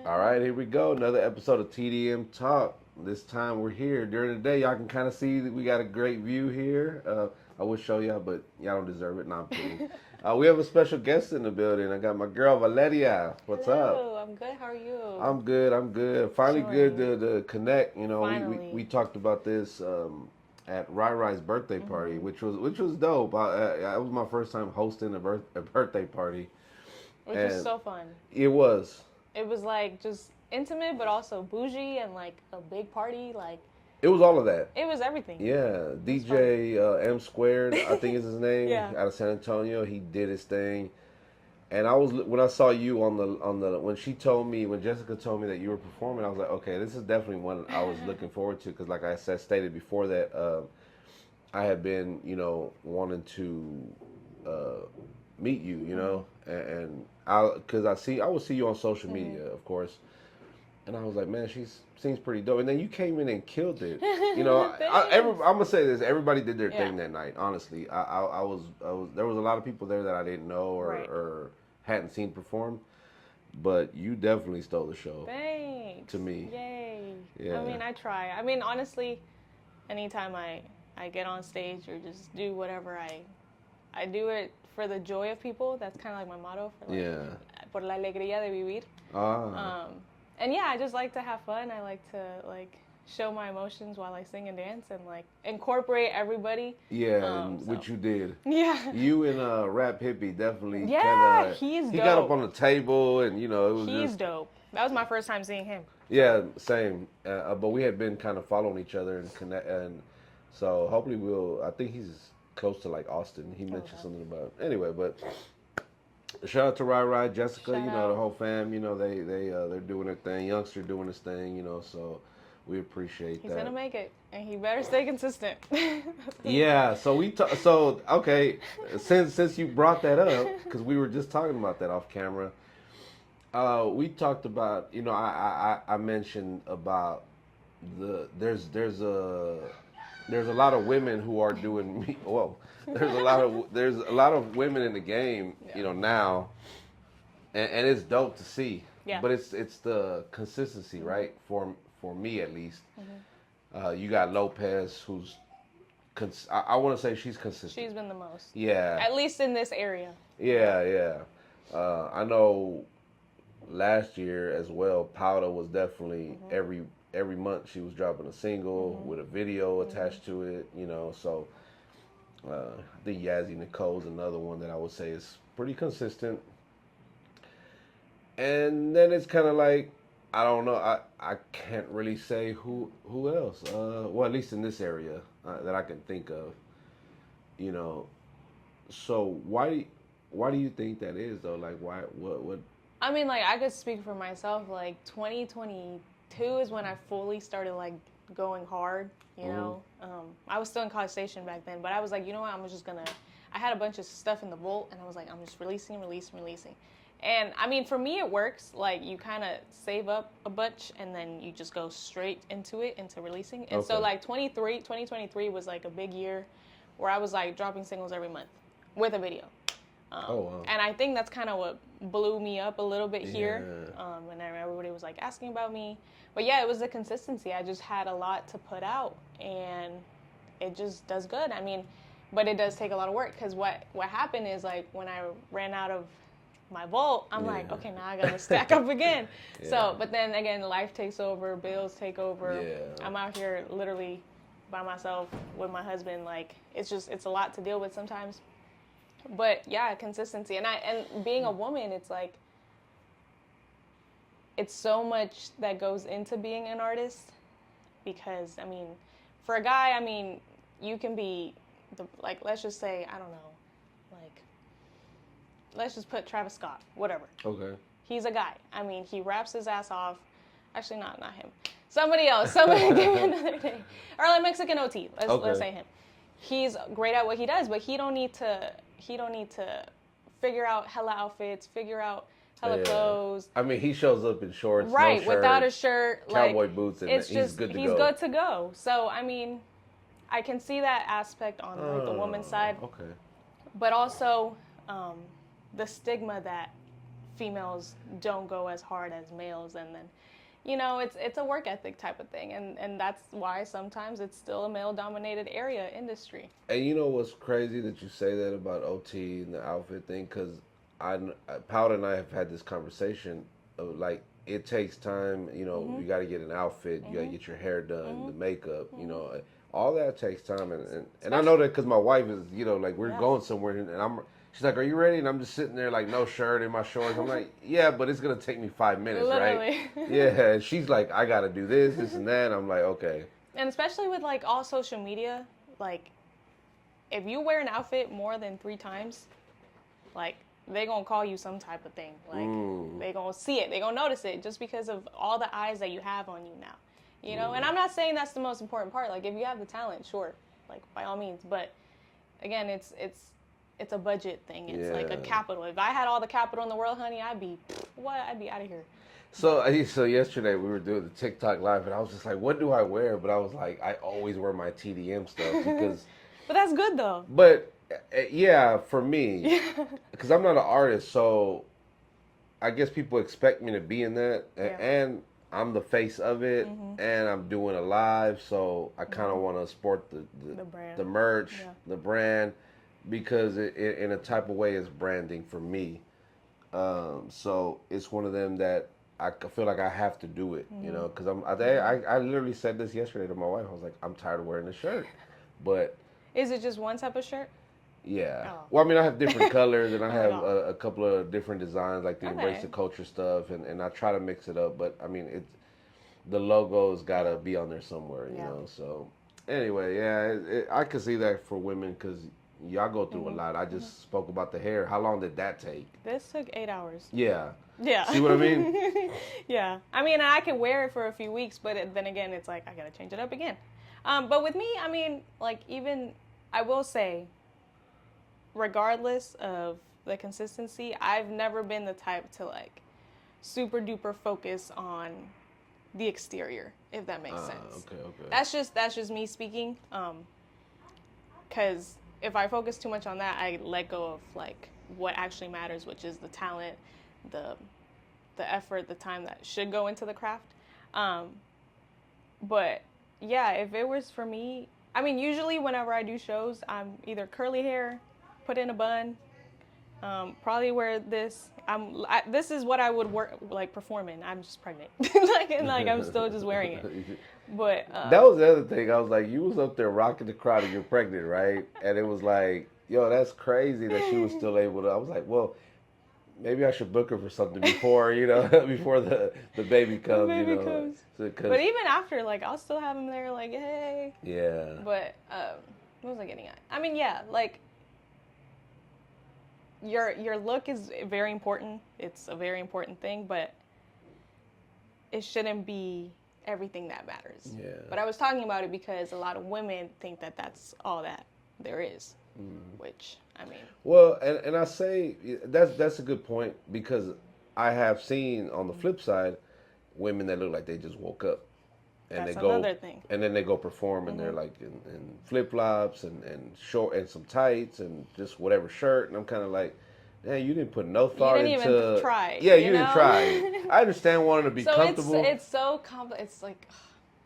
All right, here we go. Another episode of TDM Talk. This time we're here during the day. Y'all can kind of see that we got a great view here. I would show y'all, but y'all don't deserve it. No, I'm kidding. We have a special guest in the building. I got my girl Valeria. What's up? Hello, I'm good. How are you? I'm good. I'm good. Finally, good Chilling. to connect. You know, we Finally. talked about this at Rai Rai's birthday party, which was dope. It was my first time hosting a birthday party, Which was and so fun. it was. It was like just intimate, but also bougie and like a big party. Like It was all of that. it was everything. Yeah, It was fun. DJ M Squared, I think is his name, Yeah. out of San Antonio. He did his thing, and I was when I saw you on the when Jessica told me that you were performing, I was like, okay, this is definitely one I was looking forward to because, like I said, stated before that, I had been wanting to meet you, and I because I would see you on social media, of course, and I was like, man, she seems pretty dope. And then you came in and killed it. I'm Thanks. gonna say this: everybody did their Yeah. thing that night. Honestly, I was there was a lot of people there that I didn't know Right. or hadn't seen perform, but you definitely stole the show Thanks. to me. Yay. Yeah, I mean, I try. I mean, honestly, anytime I get on stage or just do whatever I do it for the joy of people. That's kind of like my motto for like yeah. por la alegría de vivir. Ah, And yeah, I just like to have fun. I like to like show my emotions while I sing and dance and like incorporate everybody. yeah, and So which you did. yeah, You and Rap Hippie definitely yeah, kind of. he's He got up dope. on the table, and it was He's just. dope. That was my first time seeing him. Yeah, same. But we had been kind of following each other and connect, and so hopefully we'll. I think he's close to like Austin. He mentioned Okay. something about anyway. But shout out to Rai Rai, Jessica. Shout The out. whole fam. They're doing their thing. Youngster doing his thing. So we appreciate He's gonna that. make it, and he better stay consistent. Yeah. So so okay. Since you brought that up, because we were just talking about that off camera. We talked about, I mentioned about there's a lot of women who are doing whoa, there's a lot of women in the game, Yeah. now, and it's dope to see, Yeah. but it's the consistency, right? For me at least, Mm-hmm. you got Lopez, who's I want to say she's consistent. She's been the most, Yeah, at least in this area. yeah. I know last year as well, Powder was definitely every month she was dropping a single with a video attached to it. So I think Yazzie Nicole's another one that I would say is pretty consistent. And then it's kind of like I don't know. I can't really say who else. Well, at least in this area that I can think of. You know. So why do you think that is though? Like why what I mean, like, I could speak for myself. Like, 2022 is when I fully started, like, going hard, you know? I was still in College Station back then, but I was like, you know what? I'm just gonna... I had a bunch of stuff in the vault, and I was like, I'm just releasing. And, I mean, for me, it works. Like, you kind of save up a bunch, and then you just go straight into releasing. And so, Okay. like, 2023 was, like, a big year where I was, like, dropping singles every month with a video. Oh wow. And I think that's kind of what blew me up a little bit here. Yeah. And everybody was like asking about me. But yeah, it was the consistency. I just had a lot to put out, and it just does good. I mean, but it does take a lot of work because what happened is like when I ran out of my vault, I'm like, Yeah. okay, now I gotta stack up again. Yeah. So, but then again, life takes over, bills take over. Yeah. I'm out here literally by myself with my husband. Like it's a lot to deal with sometimes. But yeah, consistency, and being a woman, it's like it's so much that goes into being an artist because I mean, for a guy, I mean, you can be like let's just say I don't know, like let's just put Travis Scott, whatever. Okay. He's a guy. I mean, he raps his ass off. Actually, not him. Somebody else. Somebody give me another name. Or like Mexican OT. Let's say him. He's great at what he does, but he don't need to figure out hella outfits, figure out hella clothes. I mean, he shows up in shorts, Right, no shirt, without a shirt, cowboy like, boots, and it's he's just good to he's go. good to go. So I mean, I can see that aspect on like the woman's side, Okay. but also the stigma that females don't go as hard as males, and then you know, it's a work ethic type of thing, and that's why sometimes it's still a male dominated area industry. And you know what's crazy that you say that about OT and the outfit thing? Because I, Powder and I have had this conversation of like, it takes time. You know, you got to get an outfit, you got to get your hair done, the makeup. You know, all that takes time. And I know that because my wife is, you know, like we're going somewhere, and she's like, "Are you ready?" And I'm just sitting there like no shirt in my shorts. I'm like, "Yeah, but it's gonna take me 5 minutes, Literally. right?" Yeah. And she's like, "I got to do this and that." And I'm like, "Okay." And especially with like all social media, like if you wear an outfit more than 3 times, like they gonna call you some type of thing. Like they gonna see it, they gonna notice it just because of all the eyes that you have on you now. You know, and I'm not saying that's the most important part. Like if you have the talent, sure, like by all means. But again, it's a budget thing. It's like a capital. If I had all the capital in the world, honey, I'd be out of here. So yesterday we were doing the TikTok live, and I was just like, "What do I wear?" But I was like, I always wear my TDM stuff because. But that's good though. But yeah, for me, because I'm not an artist, so I guess people expect me to be in that, and I'm the face of it, and I'm doing a live, so I kind of want to support The brand, the merch, the brand, because it in a type of way is branding for me. So it's one of them that I feel like I have to do it, you know, because I literally said this yesterday to my wife. I was like, I'm tired of wearing this shirt, but. Is it just one type of shirt? Yeah. Oh. Well, I mean, I have different colors, and I have a couple of different designs, like the Embrace the Culture stuff, and I try to mix it up. But I mean, the logo's got to be on there somewhere, you know. So anyway, I can see that for women because y'all go through a lot. I just spoke about the hair. How long did that take? This took 8 hours. Yeah. Yeah. See what I mean? Yeah. I mean, I can wear it for a few weeks, but then again, it's like I gotta change it up again. But with me, I mean, like even. I will say, regardless of the consistency, I've never been the type to like super duper focus on the exterior, if that makes sense. Okay. That's just me speaking. Because if I focus too much on that, I let go of like what actually matters, which is the talent, the effort, the time that should go into the craft. But yeah, if it was for me. I mean, usually whenever I do shows, I'm either curly hair, put in a bun, probably wear this. This is what I would perform in. I'm just pregnant, like I'm still just wearing it. But that was the other thing. I was like, you was up there rocking the crowd, and you're pregnant, right? And it was like, yo, that's crazy that she was still able to. I was like, well. Maybe I should book her for something before, you know, before the baby comes, you know. Comes. But even after, like, I'll still have him there, like, hey. Yeah. But what was I getting at? I mean, yeah, like, your look is very important. It's a very important thing, but it shouldn't be everything that matters. Yeah. But I was talking about it because a lot of women think that that's all that there is, which. I mean, well, and I say that's a good point because I have seen on the flip side women that look like they just woke up and that's they go another thing. And then they go perform and they're like in flip flops and short and some tights and just whatever shirt, and I'm kind of like, man, you didn't put no thought into. You didn't even try. Yeah, you didn't try. I understand wanting to be comfortable. It's so complex. It's like.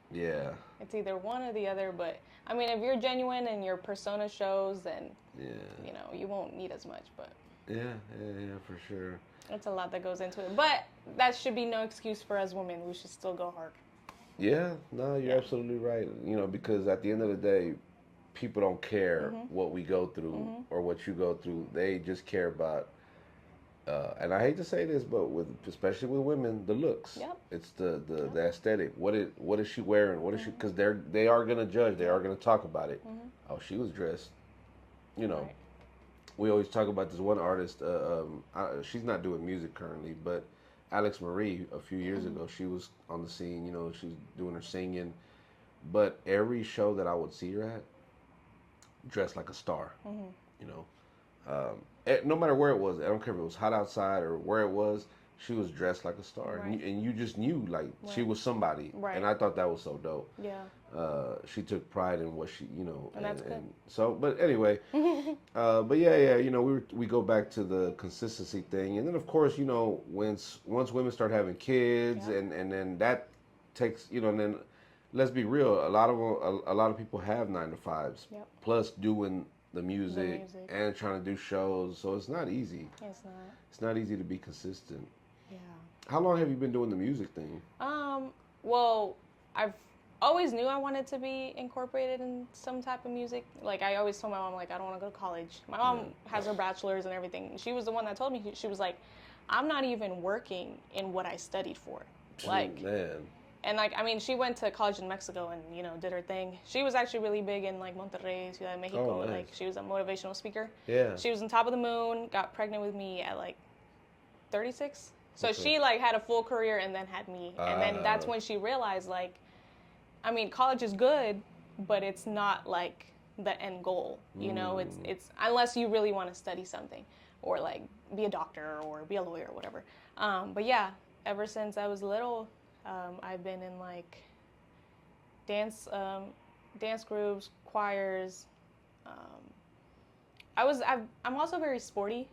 Yeah. It's either one or the other, but I mean, if you're genuine and your persona shows, then you know you won't need as much. But yeah, for sure. It's a lot that goes into it, but that should be no excuse for us women. We should still go hard. Yeah, no, you're absolutely right. You know, because at the end of the day, people don't care what we go through or what you go through. They just care about. And I hate to say this, but especially with women, the looks. Yep. It's the aesthetic. What is she wearing? What is she? Because they are gonna judge. They are gonna talk about it. Oh, she was dressed. You know, we always talk about this one artist. She's not doing music currently, but Alex Marie a few years ago, she was on the scene. You know, she's doing her singing. But every show that I would see her at, dressed like a star. You know. No matter where it was, I don't care if it was hot outside or where it was, she was dressed like a star, Right. and you just knew like she Right. was somebody, Right. and I thought that was so dope. Yeah. She took pride in what she, And that's good. and so. But anyway, but yeah, we go back to the consistency thing, and then of course, once women start having kids, Yeah. and then that takes, and then let's be real, a lot of people have 9 to 5s, Yep. plus doing the The music music. and trying to do shows, so it's not easy. It's not. It's not easy to be consistent. Yeah. How long have you been doing the music thing? Well, I've always knew I wanted to be incorporated in some type of music. Like, I always told my mom, like, I don't want to go to college. My mom has her bachelor's and everything. She was the one that told me, she was like, I'm not even working in what I studied for. Like, man. and like, I mean, she went to college in Mexico and, did her thing. She was actually really big in like Monterrey, Ciudad de Mexico. Oh, nice. Like, she was a motivational speaker. Yeah. She was on top of the moon, got pregnant with me at like 36. So Okay. she like had a full career and then had me. And then that's when she realized, like, I mean, college is good, but it's not like the end goal. It's unless you really want to study something or like be a doctor or be a lawyer or whatever. But yeah, ever since I was little, I've been in like dance groups, choirs. I'm also very sporty.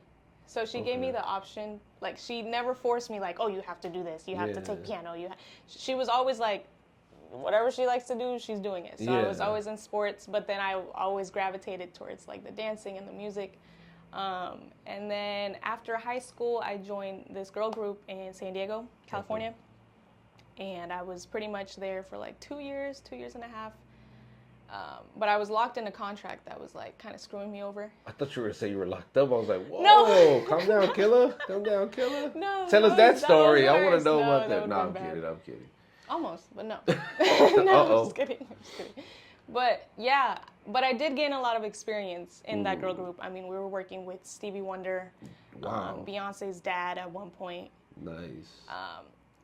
So she gave me the option, like, she never forced me, like, oh, you have to do this, you have to take piano. She was always like, whatever she likes to do, she's doing it. So I was always in sports, but then I always gravitated towards, like, the dancing and the music. And then after high school, I joined this girl group in San Diego, California. And I was pretty much there for, like, 2 years and a half. But I was locked in a contract that was like kind of screwing me over. I thought you were going to say you were locked up. I was like, whoa, No. Calm down, killer. Calm down, killer. No. Tell us that story. I want worse. to know No, about that. would No, have I'm been bad. kidding. I'm kidding. Almost, but no. Uh-oh. I'm just kidding. But yeah, but I did gain a lot of experience in that girl group. I mean, we were working with Stevie Wonder, Wow. Beyonce's dad at one point. Nice.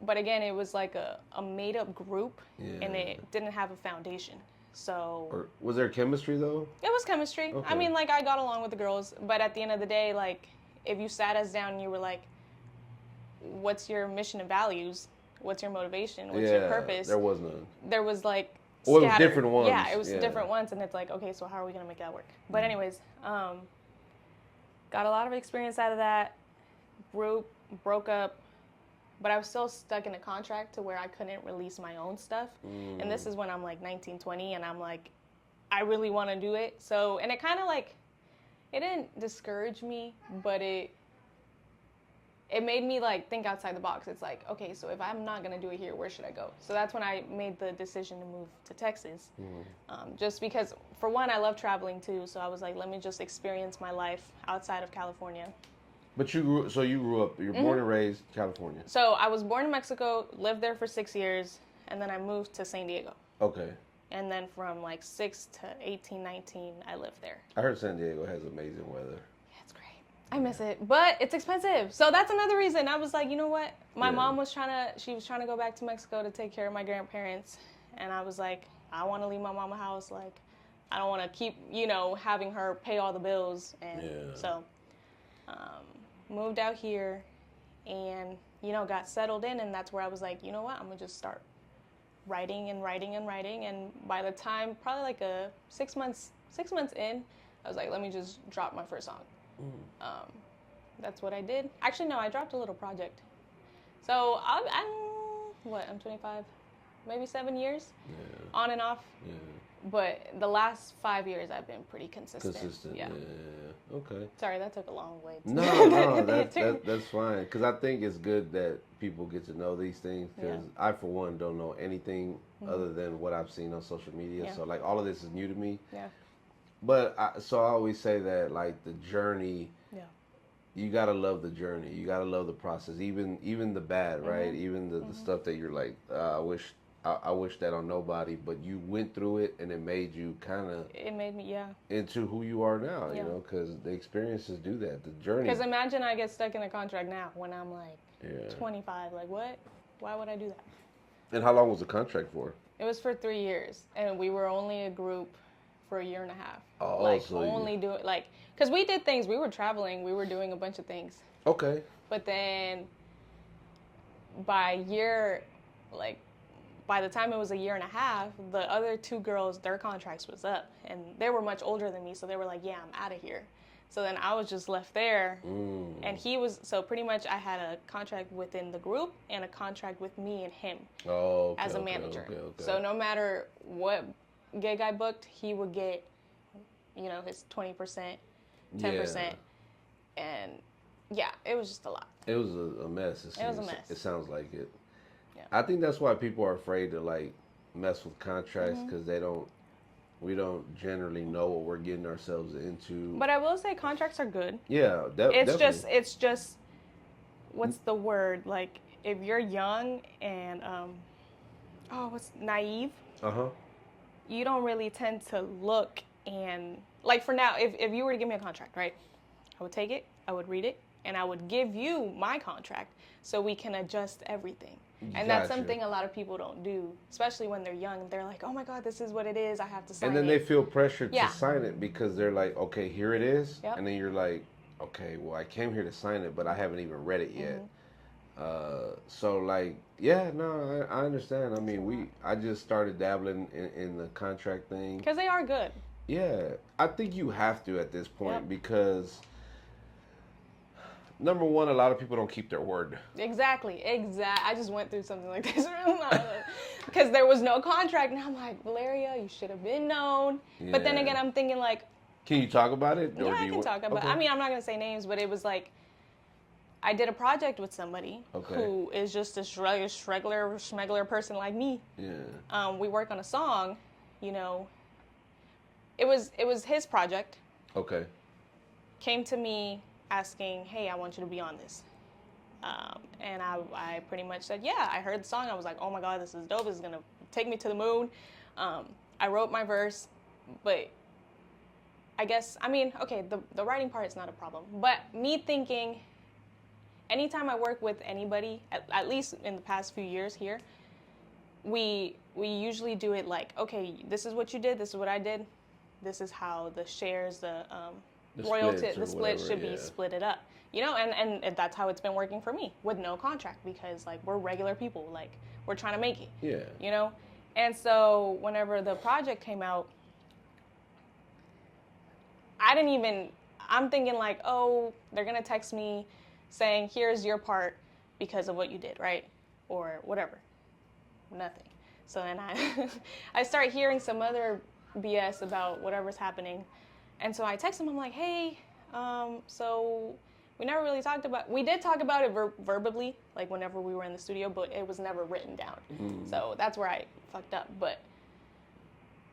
But again, it was like a made-up group, and Yeah. it didn't have a foundation. So Or was there chemistry though? it was chemistry. Okay. I mean, like, I got along with the girls, but at the end of the day, like, if you sat us down and you were like, what's your mission and values? What's your motivation? What's your purpose? There was none. There was like Well, it was scattered. different ones. Yeah, it was Yeah. different ones, and it's like, okay, so how are we gonna make that work? But anyways, got a lot of experience out of that group, broke up, but I was still stuck in a contract to where I couldn't release my own stuff. And this is when I'm like 19, 20, and I'm like, I really want to do it. So, and it kind of like, it didn't discourage me, but it made me like think outside the box. It's like, okay, so if I'm not gonna do it here, where should I go? So that's when I made the decision to move to Texas. Just because, for one, I love traveling too. So I was like, let me just experience my life outside of California. But you grew up. You're born and raised California. So I was born in Mexico, lived there for 6 years, and then I moved to San Diego. Okay. And then from like 6 to 18, 19, I lived there. I heard San Diego has amazing weather. Yeah, it's great. I miss it, but it's expensive. So that's another reason. I was like, you know what? My mom was trying to go back to Mexico to take care of my grandparents. And I was like, I want to leave my mama house. Like, I don't want to keep, having her pay all the bills. And so moved out here and, got settled in. And that's where I was like, you know what? I'm going to just start writing and writing and writing. And by the time, probably like 6 months in, I was like, let me just drop my first song. That's what I did. Actually, no, I dropped a little project. So I'm 25, maybe 7 years, on and off. Yeah. But the last 5 years, I've been pretty consistent. Yeah. Okay. Sorry, that took a long way. No, that's fine. Because I think it's good that people get to know these things. Because I, for one, don't know anything other than what I've seen on social media. Yeah. So, like, all of this is new to me. Yeah. But I always say that, like, the journey. Yeah. You gotta love the journey. You gotta love the process, even the bad, right? Even the stuff that you're like, I wish that on nobody. But you went through it, and it made you kind of. It made me, into who you are now. Yeah. Because the experiences do that. The journey. Because imagine I get stuck in a contract now when I'm like 25. Like, what? Why would I do that? And how long was the contract for? It was for 3 years, and we were only a group for a year and a half. Oh, like, so only do it, like, because we did things. We were traveling. We were doing a bunch of things. Okay. But then by year, like, by the time it was a year and a half, the other two girls, their contracts was up. And they were much older than me, so they were like, yeah, I'm out of here. So then I was just left there. And he was, so pretty much I had a contract within the group and a contract with me and him as a manager. So no matter what gig I booked, he would get, you know, his 20%, 10%. Yeah. And yeah, it was just a lot. It was a mess. It was a mess. It sounds like it. Yeah. I think that's why people are afraid to like mess with contracts because we don't generally know what we're getting ourselves into. But I will say contracts are good. Yeah, it's just what's the word? Like if you're young and what's naive? You don't really tend to look and like for now, if you were to give me a contract, right? I would take it, I would read it, and I would give you my contract so we can adjust everything. And that's something a lot of people don't do, especially when they're young. They're like, oh my God, this is what it is. I have to sign it. And then they feel pressured to sign it because they're like, okay, here it is. Yep. And then you're like, okay, well, I came here to sign it, but I haven't even read it yet. So like, yeah, no, I understand. I mean, I just started dabbling in the contract thing. Because they are good. Yeah. I think you have to at this point because... Number one, a lot of people don't keep their word. Exactly. I just went through something like this because there was no contract, and I'm like, Valeria, you should have been known. Yeah. But then again, I'm thinking like, can you talk about it? Yeah, I can talk about it. I mean, I'm not gonna say names, but it was like, I did a project with somebody who is just a regular schmeggler person like me. Yeah. We worked on a song, you know. It was his project. Okay. Came to me asking, hey, I want you to be on this. And I pretty much said, yeah, I heard the song. I was like, oh my God, this is dope. This is going to take me to the moon. I wrote my verse, but I guess, I mean, okay, the writing part is not a problem. But me thinking, anytime I work with anybody, at least in the past few years here, we usually do it like, okay, this is what you did, this is what I did, this is how the shares, the split should be splitted up, you know, and that's how it's been working for me with no contract because like we're regular people, like we're trying to make it, you know. And so whenever the project came out, I'm thinking like, oh, they're gonna text me saying here's your part because of what you did, right, or whatever. Nothing. So then I start hearing some other BS about whatever's happening. And so I text him, I'm like, hey, so we never really talked about, we did talk about it verbally, like whenever we were in the studio, but it was never written down. So that's where I fucked up. But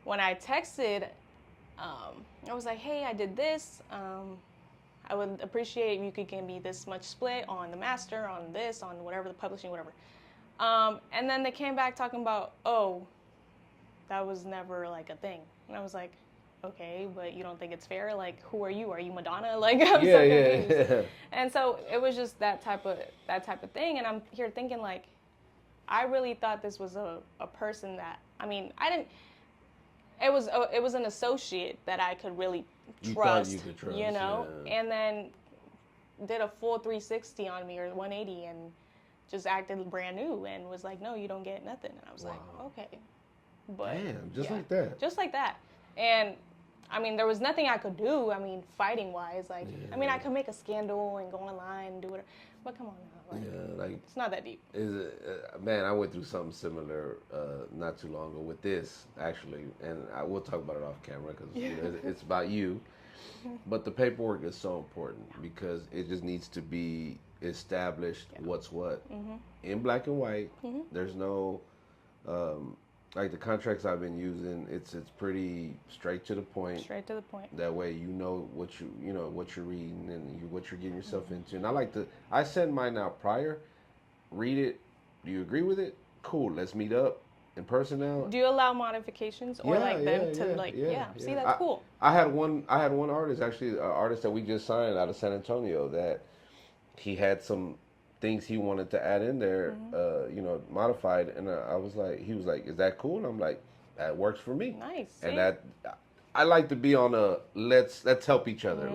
when I texted, I was like, hey, I did this. I would appreciate if you could give me this much split on the master, on this, on whatever, the publishing, whatever. And then they came back talking about, oh, that was never like a thing. And I was like, okay, but you don't think it's fair? Like, who are you? Are you Madonna? Like, I'm so confused. Yeah. And so it was just that type of thing. And I'm here thinking like, I really thought this was a person that, I mean, I didn't. It was an associate that I could really trust. You could trust, you know, and then did a full 360 on me or 180 and just acted brand new and was like, no, you don't get nothing. And I was like, okay, but damn, just like that. And I mean, there was nothing I could do. I mean, fighting wise, like, I mean, I could make a scandal and go online and do whatever. But come on now, like, it's not that deep. Man, I went through something similar not too long ago with this actually, and I will talk about it off camera because you know, it's about you. But the paperwork is so important because it just needs to be established what's what in black and white. There's no like the contracts I've been using, it's pretty straight to the point. Straight to the point. That way you know what you're reading and what you're getting yourself into. And I send mine out prior, read it. Do you agree with it? Cool. Let's meet up in person now. Do you allow modifications or see, that's cool. I had one artist, actually, an artist that we just signed out of San Antonio, that he had some things he wanted to add in there, modified, and he was like, is that cool? And I'm like, that works for me. Nice. And that, I like to be on a let's help each other.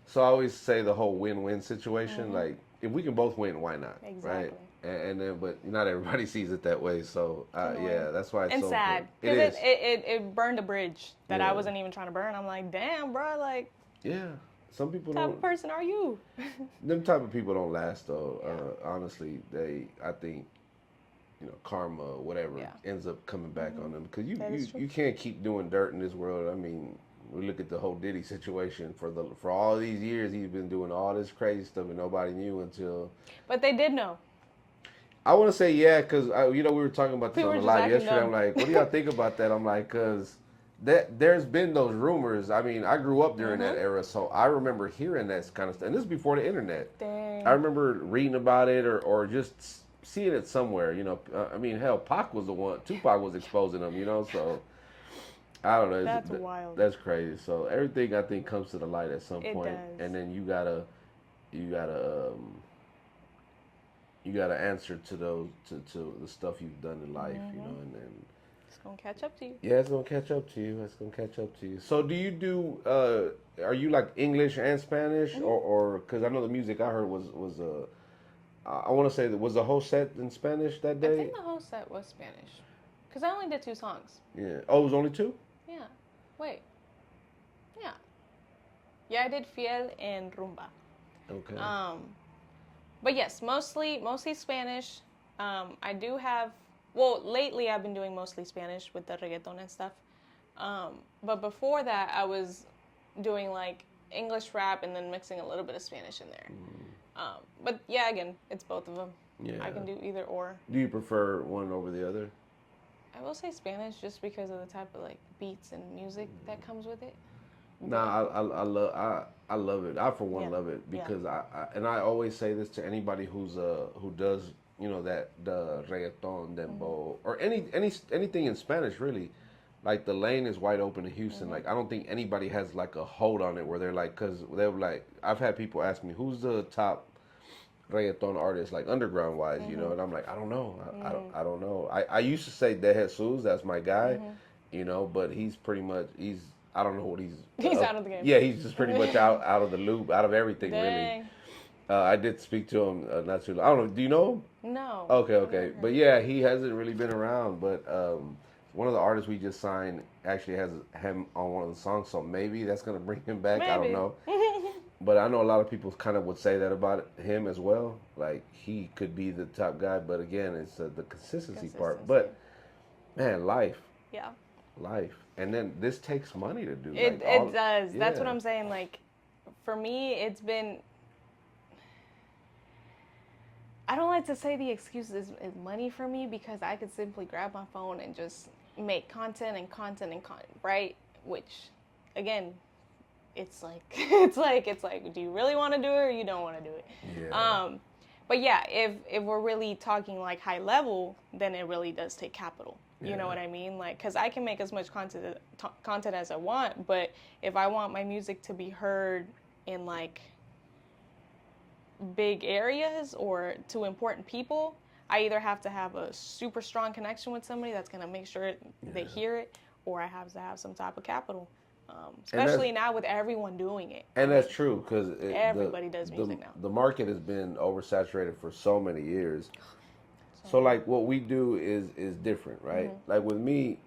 So I always say the whole win-win situation. Like, if we can both win, why not? Exactly. Right? and then but not everybody sees it that way. So yeah, that's why it's and so sad important. It because is. it burned a bridge that I Yeah. wasn't even trying to burn. I'm like, damn, bro, like, Yeah. Some people what type don't. of person are you? Them type of people don't last though. Yeah. Honestly, I think karma, whatever, Yeah. ends up coming back on them because That is true. you can't keep doing dirt in this world. I mean, we look at the whole Diddy situation for all these years. He's been doing all this crazy stuff and nobody knew until. But they did know. I want to say yeah, because we were talking about this People on were the just live acting yesterday. dumb. I'm like, what do y'all think about that? I'm like, because there's been those rumors. I mean, I grew up during that era, so I remember hearing that kind of stuff. And this is before the internet. I Dang. remember reading about it or just seeing it somewhere. I mean, hell, Pac was the one. Tupac was exposing them. So I don't know. That's wild. That's crazy. So everything I think comes to the light at some It point, does. and then you gotta answer to those to the stuff you've done in life. And then It's gonna catch up to you. yeah, it's gonna catch up to you. It's gonna catch up to you. So do you do? Are you like English and Spanish, or because I know the music I heard was I want to say that was the whole set in Spanish that I day. think the whole set was Spanish. Because I only did 2 songs. Yeah. Oh, it was only 2. Yeah. Wait. Yeah. Yeah, I did Fiel and Rumba. Okay. But yes, mostly Spanish. I do have, well, lately I've been doing mostly Spanish with the reggaeton and stuff. But before that, I was doing like English rap and then mixing a little bit of Spanish in there. But yeah, again, it's both of them. Yeah. I can do either or. Do you prefer one over the other? I will say Spanish just because of the type of like beats and music that comes with it. Nah, I love it. I for one love it because I always say this to anybody who does that the reggaeton, dembow, or anything in Spanish really. Like the lane is wide open in Houston. Like I don't think anybody has like a hold on it where they're like, because they're like, I've had people ask me who's the top reggaeton artist, like underground wise, and I'm like, I don't know, I don't know. I used to say De Jesus, that's my guy, but he's pretty much I don't know what He's out of the game. Yeah, he's just pretty much out of the loop, out of everything. Dang. Really. I did speak to him not too long. I don't know. Do you know him? No. Okay. But yeah, he hasn't really been around. But one of the artists we just signed actually has him on one of the songs, so maybe that's gonna bring him back. Maybe. I don't know. But I know a lot of people kind of would say that about him as well. Like he could be the top guy, but again, it's the consistency part. But man, life. Yeah. Life, and then this takes money to do. It does. Yeah. That's what I'm saying. Like, for me, it's been. I don't like to say the excuse is money for me because I could simply grab my phone and just make content, right? Which, again, it's like, do you really want to do it or you don't want to do it? Yeah. But yeah, if we're really talking like high level, then it really does take capital. You know what I mean? Like, because I can make as much content as I want, but if I want my music to be heard in like big areas or to important people, I either have to have a super strong connection with somebody that's going to make sure they hear it, or I have to have some type of capital. Especially now with everyone doing it. And that's true because everybody does music now. The market has been oversaturated for so many years. So like what we do is different, right? Like with me,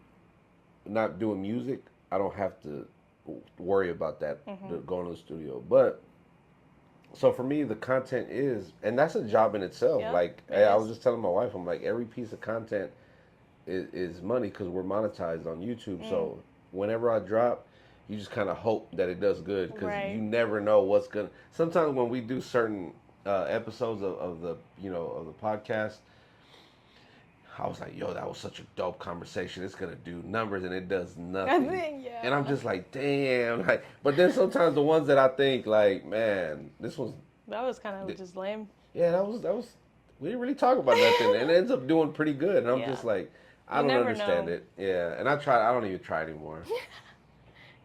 not doing music, I don't have to worry about that going to the studio. But so for me, the content is, and that's a job in itself. Yep, Like I was just telling my wife, I'm like, every piece of content is money because we're monetized on YouTube. So whenever I drop, you just kind of hope that it does good because you never know what's gonna. Sometimes when we do certain episodes of the podcast, I was like, yo, that was such a dope conversation. It's going to do numbers, and it does nothing. And I'm just like, damn. Like, but then sometimes the ones that I think, like, man, this was... That was kind of just lame. Yeah, that was... We didn't really talk about nothing, and it ends up doing pretty good. And I'm just like, I don't understand it. Yeah, and I don't even try anymore.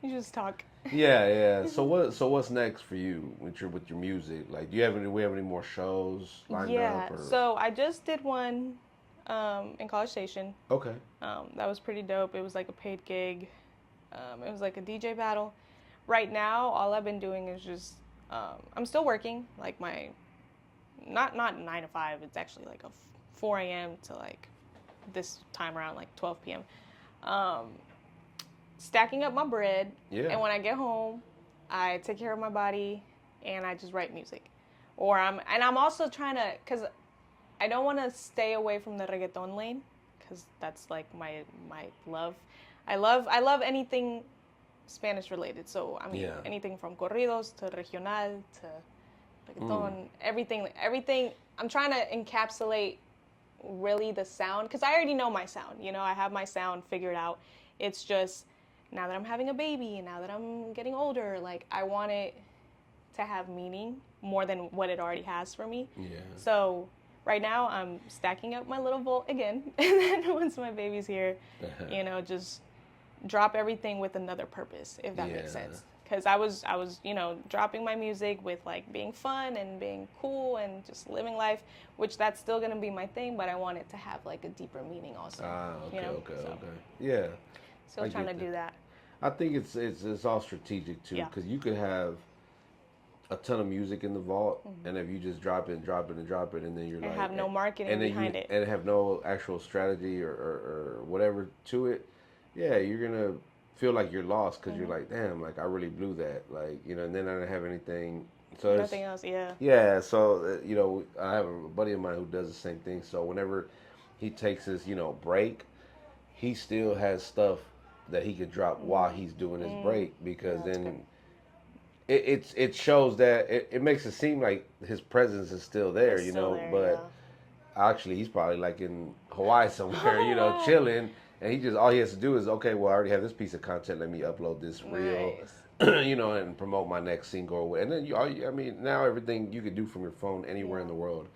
You just talk. Yeah. So what's next for you with your music? Like, do we have any more shows lined up? Yeah, so I just did one... in College Station. Okay. That was pretty dope. It was like a paid gig. It was like a DJ battle. Right now, all I've been doing is just, I'm still working, like my not 9 to 5. It's actually like a 4 a.m. to like this time around like 12 p.m. Stacking up my bread. Yeah. And when I get home, I take care of my body and I just write music. I'm also trying to, cause I don't want to stay away from the reggaeton lane, cause that's like my love. I love anything Spanish related. So I mean anything from corridos to regional to reggaeton, everything. I'm trying to encapsulate really the sound, because I already know my sound. You know, I have my sound figured out. It's just now that I'm having a baby, now that I'm getting older, like I want it to have meaning more than what it already has for me. Yeah. So right now I'm stacking up my little vault again, and then once my baby's here, you know, just drop everything with another purpose, if that makes sense. Because I was, you know, dropping my music with like being fun and being cool and just living life, which that's still gonna be my thing, but I want it to have like a deeper meaning also. Okay, you know? okay. Yeah. Still trying to do that. I think it's all strategic too, because you could have a ton of music in the vault, and if you just drop it, and then you're like, have no marketing behind it, and have no actual strategy or whatever to it, yeah, you're gonna feel like you're lost, because you're like, damn, like I really blew that, like, you know, and then I don't have anything. So nothing else, yeah. So you know, I have a buddy of mine who does the same thing. So whenever he takes his, you know, break, he still has stuff that he could drop while he's doing his break, because then it shows that it makes it seem like his presence is still there, you know, but actually he's probably like in Hawaii somewhere, you know, chilling, and he just, all he has to do is, okay, well, I already have this piece of content, let me upload this reel, you know, and promote my next single, and then I mean, now everything you can do from your phone anywhere in the world.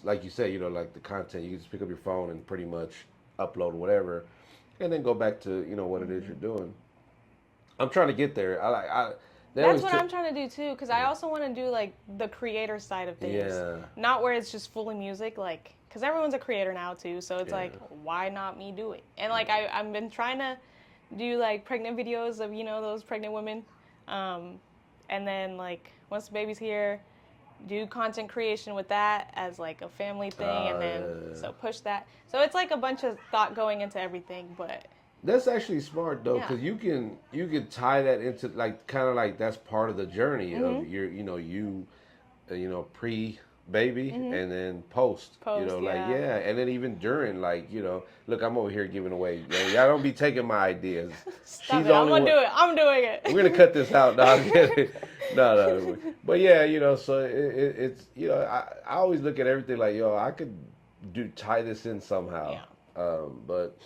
Like you said, you know, like the content, you can just pick up your phone and pretty much upload whatever, and then go back to, you know, what it is you're doing. I'm trying to get there. That's what I'm trying to do too, because I also want to do like the creator side of things. Not where it's just fully music, like, because everyone's a creator now too, so it's like, why not me do it? And like I've been trying to do like pregnant videos of, you know, those pregnant women, and then like once the baby's here, do content creation with that as like a family thing, and then so push that. So it's like a bunch of thought going into everything, but that's actually smart though, because you can tie that into like, kind of like, that's part of the journey of your, you know, pre baby and then post, you know, like, and then even during, like, you know, look, I'm over here giving away, y'all don't be taking my ideas. Stop it. I'm doing it. We're gonna cut this out, dog. No, but yeah, you know, so it's, you know, I always look at everything like, yo, I could tie this in somehow, but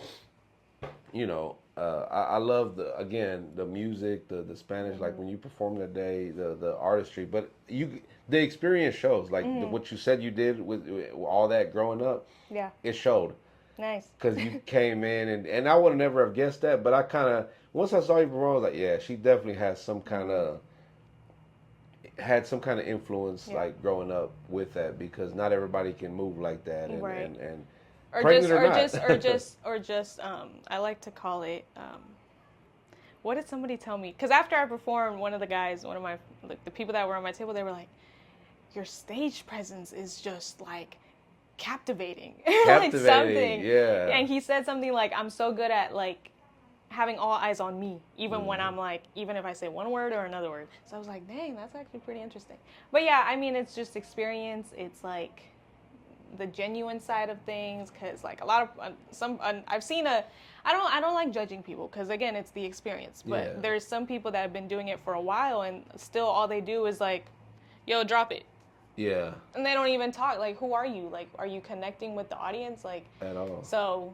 you know, I love the music, the Spanish, like when you perform that day, the artistry, but the experience shows, like what you said you did with all that growing up. Yeah, it showed. Nice. Because you came in, and I would have never have guessed that, but I kind of, once I saw you perform, I was like, yeah, she definitely has some kind of influence, like growing up with that, because not everybody can move like that, and or just I like to call it, what did somebody tell me? Because after I performed, one of my, like, the people that were on my table, they were like, your stage presence is just like captivating. Like something. Yeah. And he said something like, I'm so good at like having all eyes on me, even when I'm like, even if I say one word or another word. So I was like, dang, that's actually pretty interesting. But yeah, I mean, it's just experience. It's like the genuine side of things, because like a lot of I've seen I don't like judging people, because again, it's the experience, but there's some people that have been doing it for a while and still all they do is like, yo, drop it, and they don't even talk. Like, who are you? Like, are you connecting with the audience, like, at all? So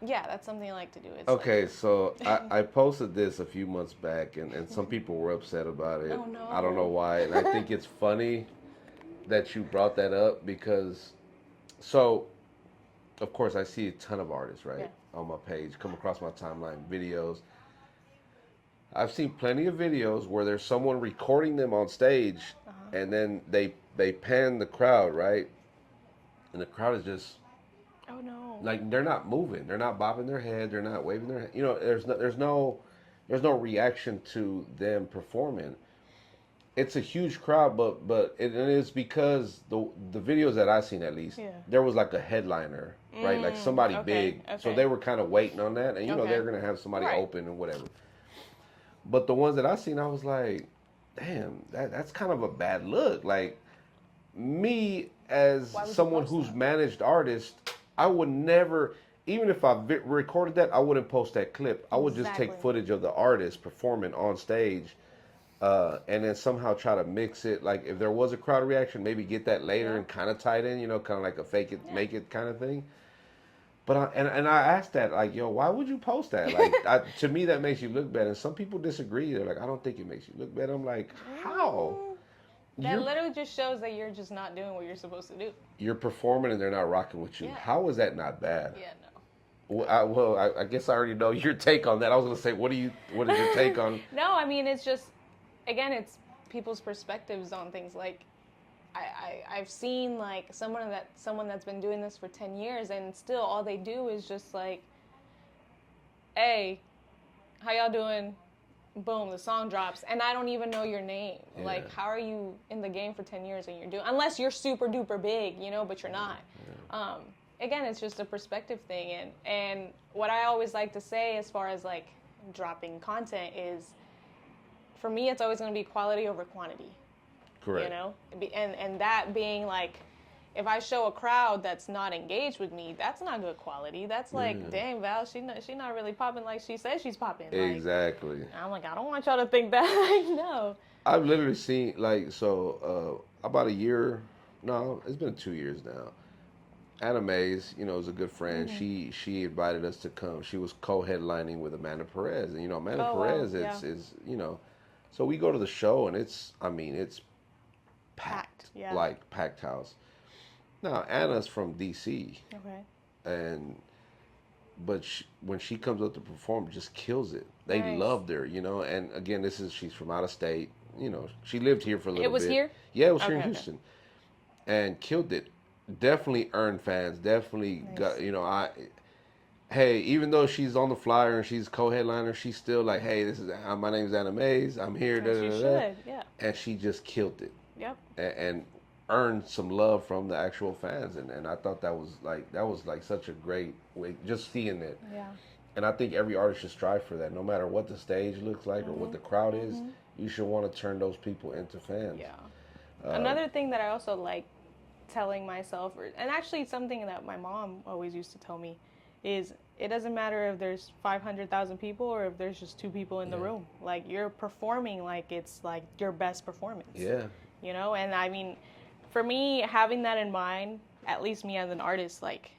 yeah, that's something I like to do. It's okay, like, so I posted this a few months back, and some people were upset about it. Oh, no. I don't know why, and I think it's funny that you brought that up, because, so, of course, I see a ton of artists, right, on my page, come across my timeline, videos. I've seen plenty of videos where there's someone recording them on stage, and then they pan the crowd, right, and the crowd is just, oh no, like, they're not moving, they're not bobbing their head, they're not waving their head, you know, there's no reaction to them performing. it's a huge crowd, but it is because the videos that I seen at least, Yeah. there was like a headliner, right? Like somebody Okay. big, so Okay. they were kind of waiting on that, and Okay. they're gonna have somebody Right. open and whatever. But the ones that I seen, I was like, damn, that's kind of a bad look. Like me as Why would you someone post who's that? managed artists, I would never, even if I recorded that, I wouldn't post that clip. I would just take Exactly. footage of the artist performing on stage, and then somehow try to mix it. Like if there was a crowd reaction, maybe get that later Yeah. and kind of tie it in, kind of like a fake it, Yeah. make it kind of thing. But and I asked that, like, yo, why would you post that? Like, to me, that makes you look better. And some people disagree. They're like, I don't think it makes you look better. I'm like, how? Mm, that You're literally just shows that you're just not doing what you're supposed to do. you're performing and they're not rocking with you. Yeah. How is that not bad? Yeah. No. I guess I already know your take on that. I was gonna say, what is your take on? No, I mean it's just again it's people's perspectives on things. Like I've seen like someone that's been doing this for 10 years and still all they do is just like, hey, how y'all doing? Boom, the song drops and I don't even know your name. Yeah. Like how are you in the game for 10 years and you're doing, unless you're super duper big, but you're not. Again, it's just a perspective thing, and what I always like to say as far as like dropping content is, for me it's always going to be quality over quantity. Correct. And that being like, if I show a crowd that's not engaged with me, that's not good quality. That's like, dang, Val, she not really popping like she says she's popping. Exactly. Like, I'm like, I don't want y'all to think that. Like, no. I've literally seen like about a year. No, it's been 2 years now. Anna Mays, is a good friend. She invited us to come. She was co-headlining with Amanda Perez, and Amanda Oh, wow. Perez Yeah. is So we go to the show, and it's packed, Yeah. like packed house. Now Anna's from DC, Okay. and when she comes up to perform, just kills it. They Nice. loved her, And again, she's from out of state. She lived here for a little bit. It was here? Yeah, it was here in Okay. Houston, and killed it. Definitely earned fans. Definitely Nice. got. Hey, even though she's on the flyer and she's co-headliner, she's still like, hey, this is my name's Anna Mays. I'm here. As you should, yeah. And she just killed it. Yep. And earned some love from the actual fans, and I thought that was like such a great way, just seeing it. Yeah. And I think every artist should strive for that, no matter what the stage looks like or what the crowd is. You should want to turn those people into fans. Yeah. Another thing that I also like telling myself, and actually something that my mom always used to tell me, is it doesn't matter if there's 500,000 people or if there's just two people in the room. Like, you're performing like it's like your best performance. Yeah. And I mean, for me, having that in mind, at least me as an artist, like,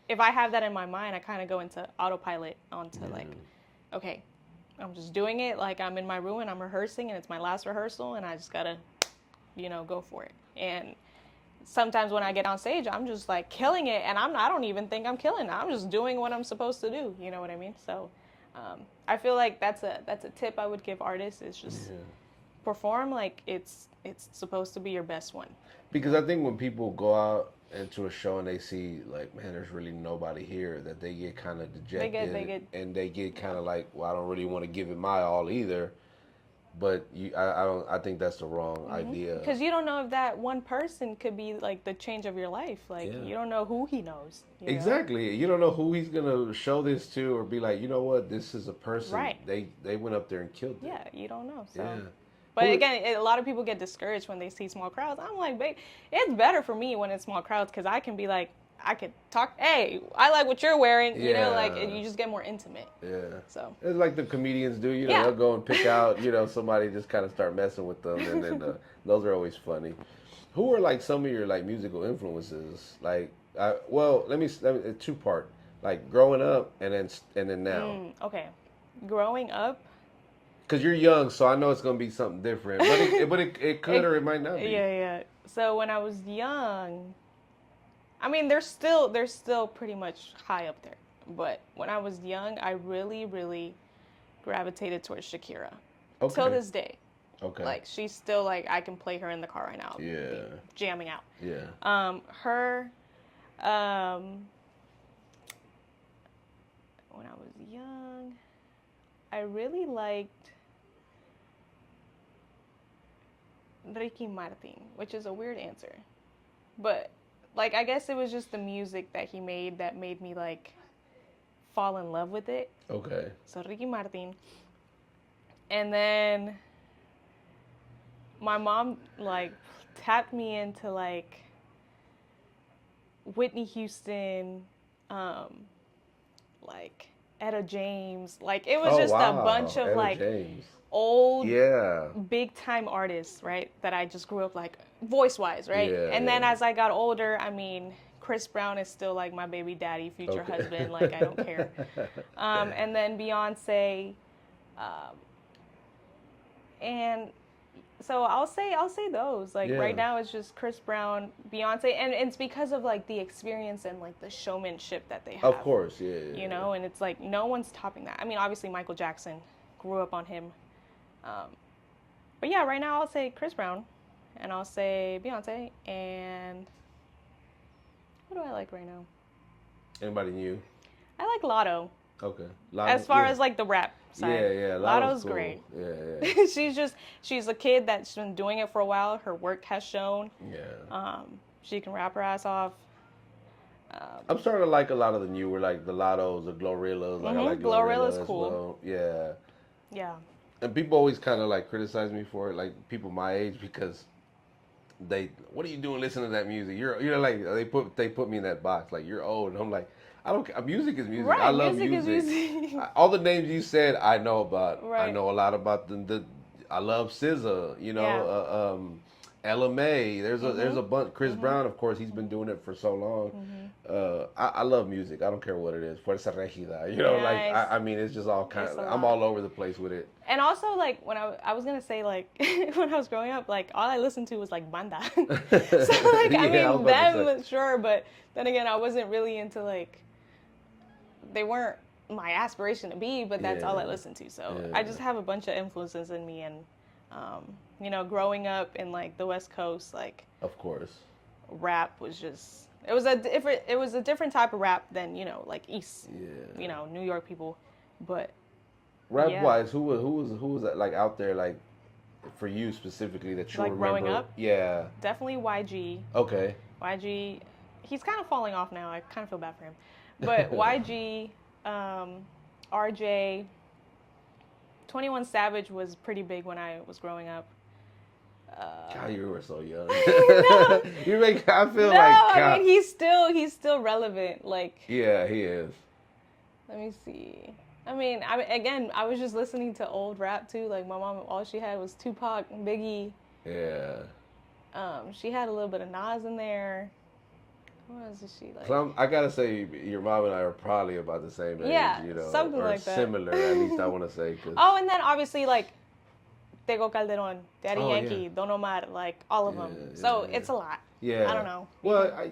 if I have that in my mind, I kind of go into autopilot onto like, okay, I'm just doing it. Like, I'm in my room and I'm rehearsing and it's my last rehearsal and I just gotta, go for it. And sometimes when I get on stage, I'm just like killing it, and I don't even think I'm killing it. I'm just doing what I'm supposed to do. You know what I mean? So, I feel like that's a tip I would give artists, is just perform like it's supposed to be your best one. Because I think when people go out into a show and they see like, man, there's really nobody here, that they get kind of dejected, and they get kind of like, well, I don't really want to give it my all either. But I think that's the wrong idea. Because you don't know if that one person could be like the change of your life. Like, you don't know who he knows. Exactly. You don't know who he's gonna show this to, or be like, you know what, this is a person. Right. They went up there and killed it. Yeah, you don't know. So. Yeah. But again, a lot of people get discouraged when they see small crowds. I'm like, babe, it's better for me when it's small crowds, because I can be like, I could talk, hey, I like what you're wearing, like, and you just get more intimate. Yeah. So it's like the comedians do, they'll go and pick out, somebody, just kind of start messing with them, and then those are always funny. Who are like some of your like musical influences? Like, let me two-part, like growing up and then now. Okay, growing up. Because you're young, so I know it's gonna be something different, but it could or it might not be. Yeah. So when I was young, I mean, they're still pretty much high up there. But when I was young, I really, really gravitated towards Shakira. Okay. Till this day. Okay. Like, she's still like, I can play her in the car right now. Yeah. Jamming out. Yeah. Her, when I was young, I really liked, Ricky Martin, which is a weird answer. But, like, I guess it was just the music that he made that made me, like, fall in love with it. Okay. So, Ricky Martin. And then my mom, like, tapped me into, like, Whitney Houston, like, Etta James. Like, it was just a bunch of, Etta like, James. old, Yeah. big time artists, right? That I just grew up like voice wise, right? Yeah, And then yeah. as I got older, I mean, Chris Brown is still like my baby daddy, future Okay. husband. Like I don't care. And then Beyonce, and so I'll say those. Like Yeah. right now, it's just Chris Brown, Beyonce, and it's because of like the experience and like the showmanship that they have. Of course, yeah. You know, and it's like no one's topping that. I mean, obviously Michael Jackson, grew up on him. But yeah, right now I'll say Chris Brown, and I'll say Beyonce, and what do I like right now? Anybody new? I like Lotto. Okay. As far as like the rap side. Yeah. Lotto's cool. great. Yeah. she's a kid that's been doing it for a while. Her work has shown. Yeah. She can rap her ass off. I'm starting to like a lot of the newer, like the Lottos, the Glorилlas. Like I like Glorilla's Glorilla as cool. well. Yeah. Yeah. And people always kind of like criticize me for it, like people my age, because what are you doing listening to that music? You're like they put me in that box, like you're old, and I'm like, I don't care. Music is music. Right, I love music is music. music. All the names you said, I know about. Right. I know a lot about the I love SZA. You know, Ella May. There's a bunch. Chris Brown, of course, he's been doing it for so long. I love music. I don't care what it is. Fuerza Regida. You know, like I mean, it's just all kind of. I'm all over the place with it. And also, like when I was gonna say, like when I was growing up, like all I listened to was like banda. So like I mean them sure, but then again, I wasn't really into like they weren't my aspiration to be, but that's all I listened to. So I just have a bunch of influences in me, and you know, growing up in like the West Coast, like of course, rap was just it was a different type of rap than like East, New York people, but rap wise, who was that like out there like for you specifically that you like remember? Growing up? Yeah, definitely YG. Okay. YG, he's kind of falling off now. I kind of feel bad for him, but YG, RJ, 21 Savage was pretty big when I was growing up. God, you were so young. No. You make I feel no, like God. I mean he's still relevant. Like yeah, he is. Let me see. I mean, I was just listening to old rap too. Like my mom, all she had was Tupac and Biggie. Yeah. She had a little bit of Nas in there. What else is she like? So I gotta say, your mom and I are probably about the same age. Yeah, you know, something or like that. Similar, at least I want to say. Oh, and then obviously like Tego Calderon, Daddy Oh, Yankee, yeah. Don Omar, like all of them. So it's a lot. Yeah. I don't know. Well,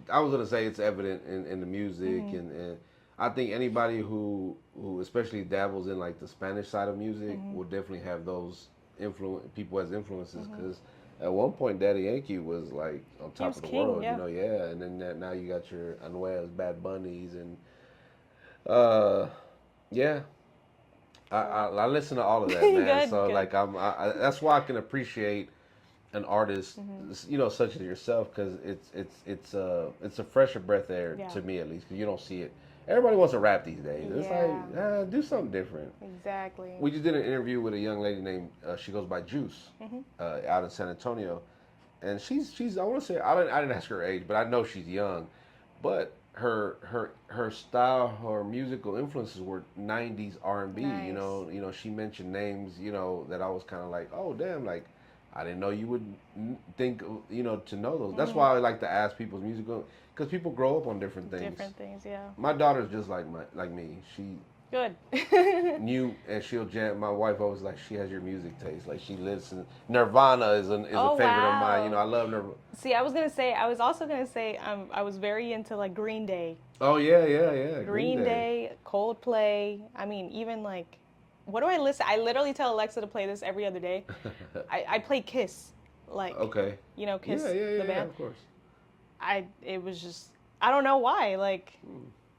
I was gonna say it's evident in the music, and I think anybody who especially dabbles in like the Spanish side of music will definitely have those people as influences, because at one point Daddy Yankee was like on top of the world, yeah. you know, and then now you got your Anuel's, Bad Bunnies, and yeah. I listen to all of that, man. Good, so good. like that's why I can appreciate an artist, you know, such as yourself, because it's a fresher breath of air to me, at least, because you don't see it. Everybody wants to rap these days. It's like do something different. Exactly. We just did an interview with a young lady named she goes by Juice, out in San Antonio, and she's I want to say I didn't ask her age, but I know she's young, but her style, her musical influences were 90s R&B. Nice. You know, she mentioned names, you know, that I was kind of like, oh damn, like I didn't know you would think, you know, to know those. That's why I like to ask people's musical, because people grow up on different things. Different things, yeah. My daughter's just like me. She Good. new, and she'll jam. My wife always like, she has your music taste. Like she listens. Nirvana is a favorite of mine. You know, I love Nirvana. See, I was also gonna say, I was very into like Green Day. Oh yeah. Green Day, Coldplay. I mean, even like, what do I listen? I literally tell Alexa to play this every other day. I play Kiss, like. Okay. You know, Kiss, the band. Yeah, of course. It was just, I don't know why, like.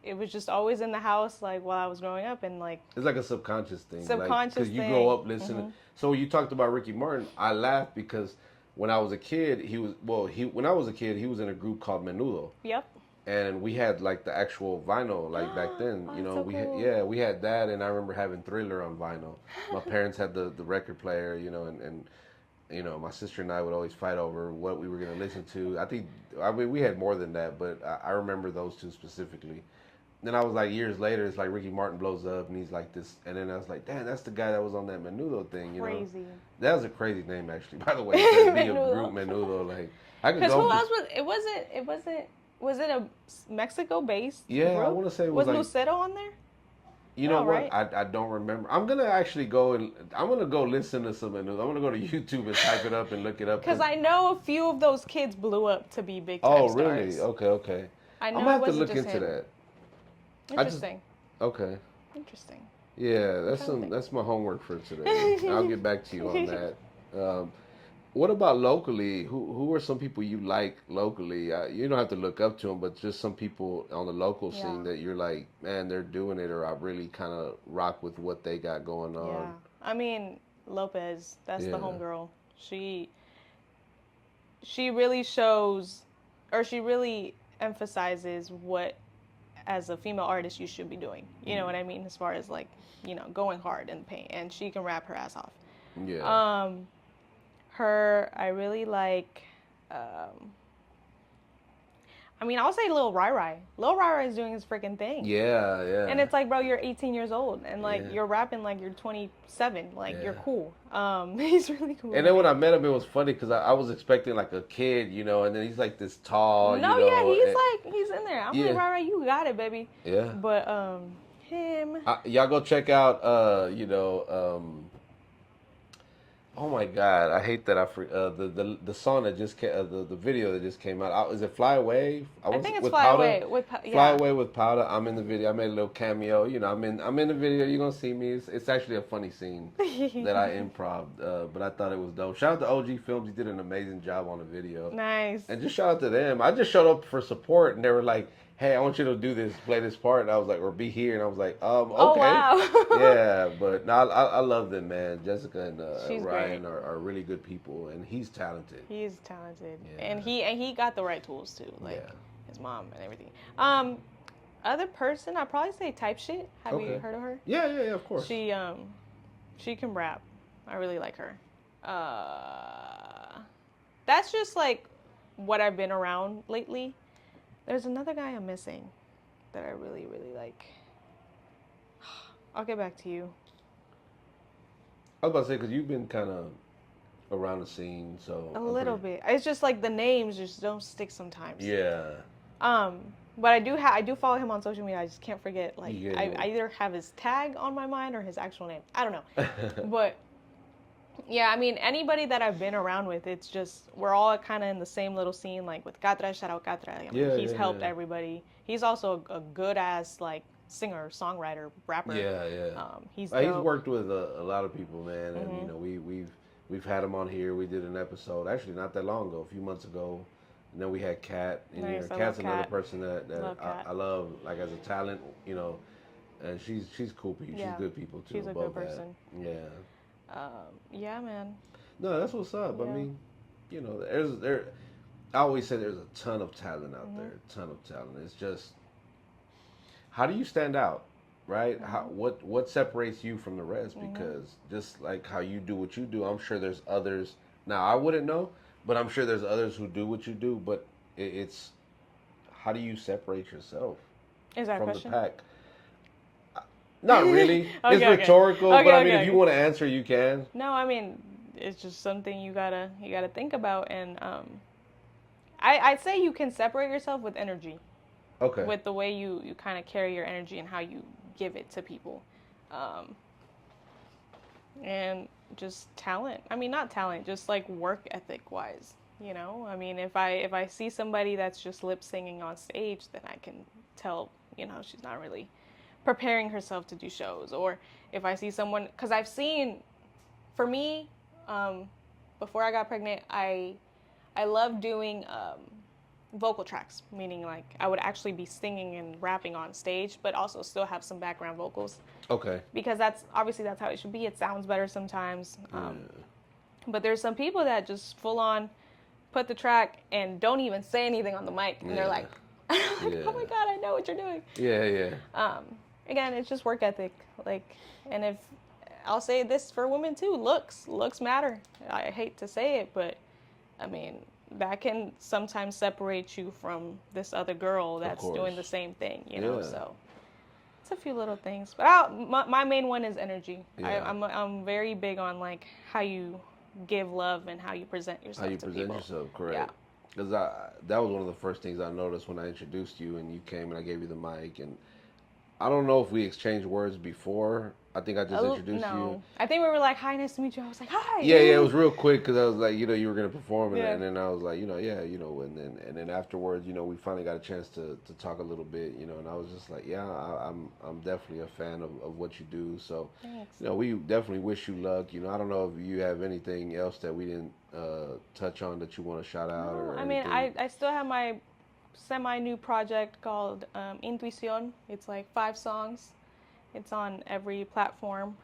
it was just always in the house, like while I was growing up, and like It's like a subconscious thing, subconscious because you thing. grow up listening. So when you talked about Ricky Martin, I laughed because when I was a kid, when I was a kid, he was in a group called Menudo, Yep. and we had like the actual vinyl, like back then. Oh, You that's know, so cool. we had that, and I remember having Thriller on vinyl. My parents had the record player, you know, and you know, my sister and I would always fight over what we were going to listen to. I mean, we had more than that, but I remember those two specifically. Then I was like, years later, it's like Ricky Martin blows up and he's like this, and then I was like, damn, that's the guy that was on that Menudo thing, you know? Crazy. That was a crazy name, actually. By the way, to be a Menudo. group Menudo, like I could Because go. who else was? It wasn't. It wasn't. Was it a Mexico-based Yeah, group? I want to say it Was like. Lucero on there? You know No, what? right? I don't remember. I'm gonna actually go and I'm gonna go listen to some Menudo. I'm gonna go to YouTube and type it up and look it up. Because I know a few of those kids blew up to be big time Oh, stars. really? Okay, okay. I I'm know gonna it have to wasn't look just into him. that. Interesting. Okay. Interesting. Yeah, trying to think. that's my homework for today. I'll get back to you on that. What about locally? Who are some people you like locally? You don't have to look up to them, but just some people on the local scene Yeah. that you're like, man, they're doing it, or I really kind of rock with what they got going Yeah. on. I mean, Lopez. That's the Yeah. homegirl. She really shows, or she really emphasizes what, as a female artist, you should be doing. You know what I mean? As far as like, going hard in the paint, and she can rap her ass off. Yeah. I really like. I mean, I'll say Lil Rai Rai. Lil Rai Rai is doing his freaking thing. Yeah, yeah. And it's like, bro, you're 18 years old, and like Yeah. you're rapping like you're 27. Like you're Yeah. cool. He's really cool. And then when I met him, it was funny because I was expecting like a kid, you know, and then he's like this tall, No, you know. yeah, he's and- like he's in there. I'm Yeah. like, Rai Rai, you got it, baby. Yeah. But him. Y'all go check out, oh my God, I hate that the song that just came, the video that just came out. Is it Fly Away? I think it's with Fly Powder? Away with Fly yeah. Away with Powder. I'm in the video. I made a little cameo. You know, I'm in the video. You're gonna see me. It's actually a funny scene that I improv, but I thought it was dope. Shout out to OG Films. He did an amazing job on the video. Nice. And just shout out to them. I just showed up for support, and they were like, "Hey, I want you to do this, play this part." And I was like, "Or be here." And I was like, "Okay." Oh wow. Yeah, but no, I love them, man. Jessica and She's Ryan great. are really good people, and he's talented. He's talented, Yeah. and he got the right tools too, like Yeah. his mom and everything. Other person, I'd probably say Type Shit. Have you Okay. heard of her? Yeah, of course. She can rap. I really like her. That's just like what I've been around lately. There's another guy I'm missing that I really, really like. I'll get back to you. I was about to say, because you've been kind of around the scene, so. A little bit. It's just like the names just don't stick sometimes. Yeah. But I do follow him on social media. I just can't forget. Like Yeah. I either have his tag on my mind or his actual name. I don't know. But yeah, I mean, anybody that I've been around with, it's just we're all kind of in the same little scene. Like with Catra, shout out Catra. I mean, he's helped everybody. He's also a good ass like singer, songwriter, rapper. Yeah. He's worked with a lot of people, man, and you know we've had him on here. We did an episode actually not that long ago, a few months ago. And then we had Kat in here. Kat's another person that I love, like as a talent, you know, and she's cool people. Yeah. She's good people too. She's a good person. Yeah. Yeah, man. No, that's what's up. Yeah. I mean, you know, I always say there's a ton of talent out there. A ton of talent. It's just, how do you stand out, right? What separates you from the rest? Because just like how you do what you do, I'm sure there's others. Now I wouldn't know, but I'm sure there's others who do what you do. But it's how do you separate yourself Is that a from question? the pack? Not really. Okay, It's okay. rhetorical, Okay, but I mean, okay. if you want to answer, you can. No, I mean it's just something you gotta think about, and I'd say you can separate yourself with energy, Okay. with the way you kind of carry your energy and how you give it to people, and just talent. I mean, not talent, just like work ethic wise. You know, I mean, if I see somebody that's just lip singing on stage, then I can tell, you know, she's not really preparing herself to do shows. Or if I see someone, because I've seen, for me, before I got pregnant, I love doing vocal tracks, meaning like I would actually be singing and rapping on stage, but also still have some background vocals. Okay. Because that's how it should be. It sounds better sometimes. But there's some people that just full on put the track and don't even say anything on the mic, and they're like, oh my God, I know what you're doing. Yeah. Again, it's just work ethic. Like, and if I'll say this for women too, looks matter. I hate to say it, but I mean, that can sometimes separate you from this other girl that's doing the same thing, you know. So it's a few little things, but my main one is energy. Yeah. I'm very big on like how you give love and how you present yourself. How you present yourself, correct? Yeah. Because that was one of the first things I noticed when I introduced you and you came and I gave you the mic, and I don't know if we exchanged words before. I think I just introduced you. I think we were like, hi, nice to meet you. I was like, hi. Yeah, it was real quick because I was like, you were going to perform, and then I was like, and then afterwards, we finally got a chance to talk a little bit, and I was just like, yeah, I'm definitely a fan of what you do. So, thanks. We definitely wish you luck. I don't know if you have anything else that we didn't touch on that you want to shout out or I mean, I still have my semi-new project called Intuición. It's like 5 songs. It's on every platform.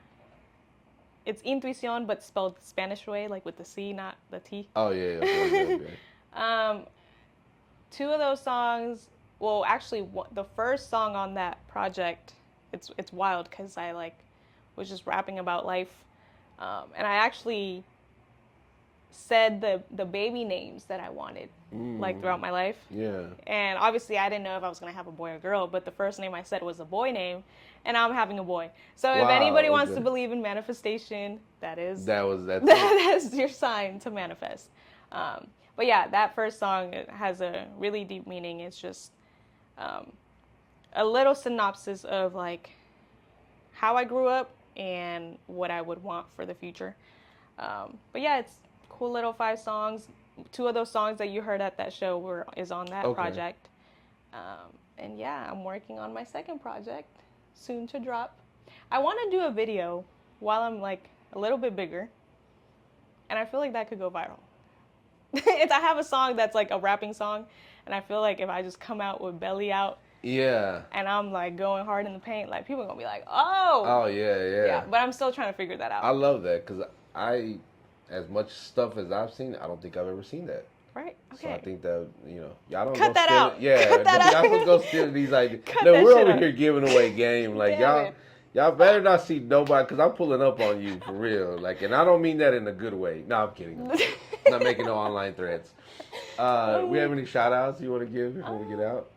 It's Intuición, but spelled Spanish way, like with the C, not the T. Oh, yeah. Okay. 2 of those songs, well, actually, the first song on that project, it's wild because I was just rapping about life. And I actually said the baby names that I wanted, throughout my life. Yeah. And obviously, I didn't know if I was going to have a boy or girl, but the first name I said was a boy name, and I'm having a boy. So if anybody wants to believe in manifestation, that's your sign to manifest. But yeah, that first song has a really deep meaning. It's just a little synopsis of like how I grew up and what I would want for the future. But yeah, it's cool little 5 songs. 2 of those songs that you heard at that show is on that project. And yeah, I'm working on my second project, soon to drop. I want to do a video while I'm like a little bit bigger, and I feel like that could go viral. I have a song that's like a rapping song, and I feel like if I just come out with belly out, and I'm like going hard in the paint, like people are gonna be like, oh yeah. But I'm still trying to figure that out. I love that because as much stuff as I've seen, I don't think I've ever seen that. Right. Okay. So I think that y'all don't cut that out. Yeah, y'all can go steal these ideas. No, we're over here giving away game. Like y'all better not see nobody because I'm pulling up on you for real. Like, and I don't mean that in a good way. No, I'm kidding. I'm not making no online threats. We have any shout outs you want to give before we get out?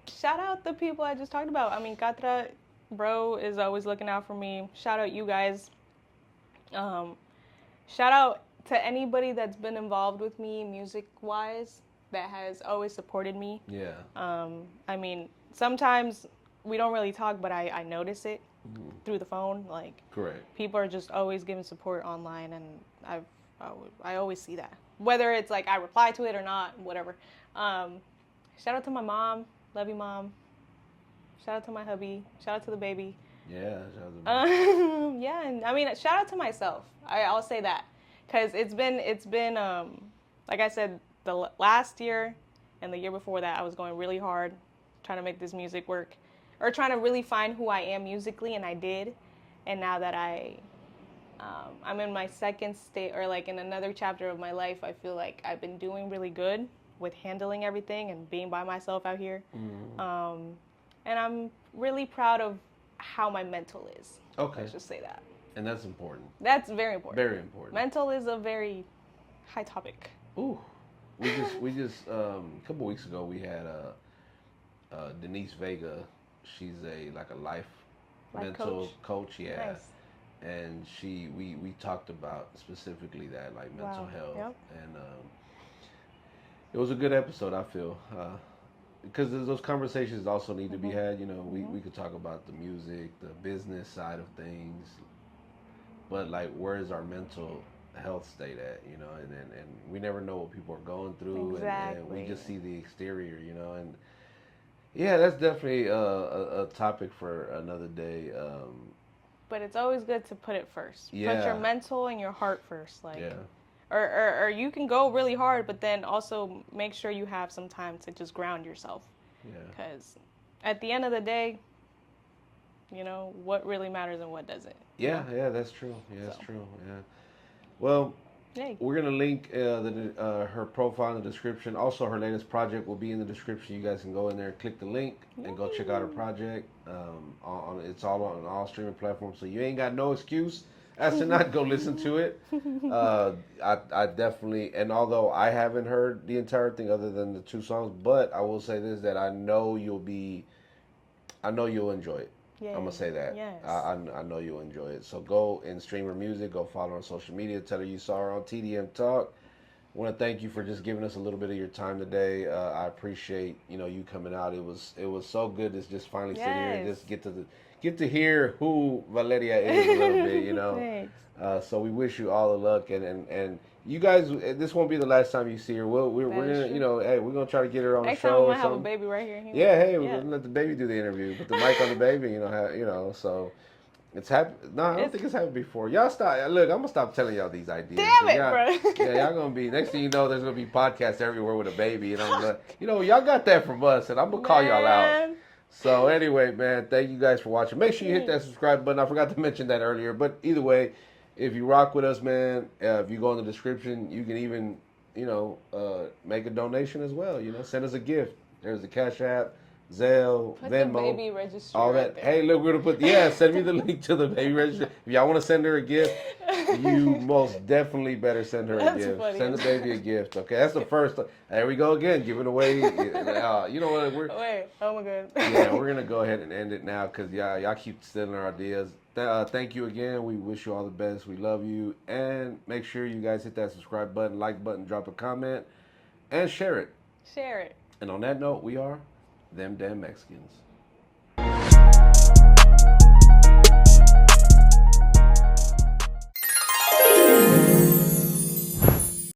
Shout out the people I just talked about. I mean, Katra, bro, is always looking out for me. Shout out you guys. Shout out to anybody that's been involved with me music-wise that has always supported me. Yeah. I mean, sometimes we don't really talk, but I notice it through the phone. Like, correct. People are just always giving support online, and I always see that. Whether it's like I reply to it or not, whatever. Shout out to my mom. Love you, Mom. Shout out to my hubby. Shout out to the baby. Yeah, shout out to the baby. Yeah, and I mean, shout out to myself. I'll say that. Because it's been like I said, the last year and the year before that, I was going really hard trying to make this music work, or trying to really find who I am musically, and I did. And now that I'm in my second state, or like in another chapter of my life, I feel like I've been doing really good with handling everything and being by myself out here. And I'm really proud of how my mental is. Okay. Let's just say that. And that's important. That's very important. Very important. Mental is a very high topic. Ooh. We just a couple weeks ago we had Denise Vega. She's a life mental coach. Yeah. Nice. And we talked about specifically that, like mental health. Yep. And it was a good episode, I feel. Because those conversations also need to be had. We could talk about the music, the business side of things, but like, where is our mental health state at? And we never know what people are going through. Exactly. And we just see the exterior. And yeah, that's definitely a topic for another day. But it's always good to put it first. Yeah. Put your mental and your heart first, or you can go really hard, but then also make sure you have some time to just ground yourself. Yeah. Because at the end of the day, you know, what really matters and what doesn't. Yeah, yeah, that's true. Yeah, that's true. Yeah. Well, Hey. we're gonna link her profile in the description. Also, her latest project will be in the description. You guys can go in there, click the link, and go check out her project. It's all on all streaming platforms, so you ain't got no excuse as to not go listen to it. I definitely, and although I haven't heard the entire thing other than the 2 songs, but I will say this, that I know you'll enjoy it. Yes. I'm gonna say that. Yes. I know you'll enjoy it. So go and stream her music. Go follow her on social media. Tell her you saw her on TDM Talk. I want to thank you for just giving us a little bit of your time today. I appreciate you coming out. It was so good to just finally sit here and just get to hear who Valeria is a little bit. Thanks. So we wish you all the luck and you guys. This won't be the last time you see her. We're gonna hey, we're gonna try to get her on the show. Next time I'm gonna have a baby right here. Yeah, hey, we're gonna let the baby do the interview. Put the mic on the baby. So. It's happened. No, I don't think it's happened before. Y'all stop. Look, I'm gonna stop telling y'all these ideas. Damn it, bro. Yeah, y'all gonna be. Next thing you know, there's gonna be podcasts everywhere with a baby, and I'm gonna, y'all got that from us, and I'm gonna call y'all out. So anyway, man, thank you guys for watching. Make sure you hit that subscribe button. I forgot to mention that earlier, but either way, if you rock with us, man, if you go in the description, you can even, make a donation as well. Send us a gift. There's the Cash App. Zelle, put Venmo, the baby registry all that. Right there. Hey, look, we're gonna send me the link to the baby registry. If y'all want to send her a gift, you most definitely better send her a gift. Funny. Send the baby a gift. Okay, that's the first. There we go again, giving away. You know what? Wait, oh my god. Yeah, we're gonna go ahead and end it now because y'all keep stealing our ideas. Thank you again. We wish you all the best. We love you, and make sure you guys hit that subscribe button, like button, drop a comment, and share it. Share it. And on that note, we are Them Damn Mexicans.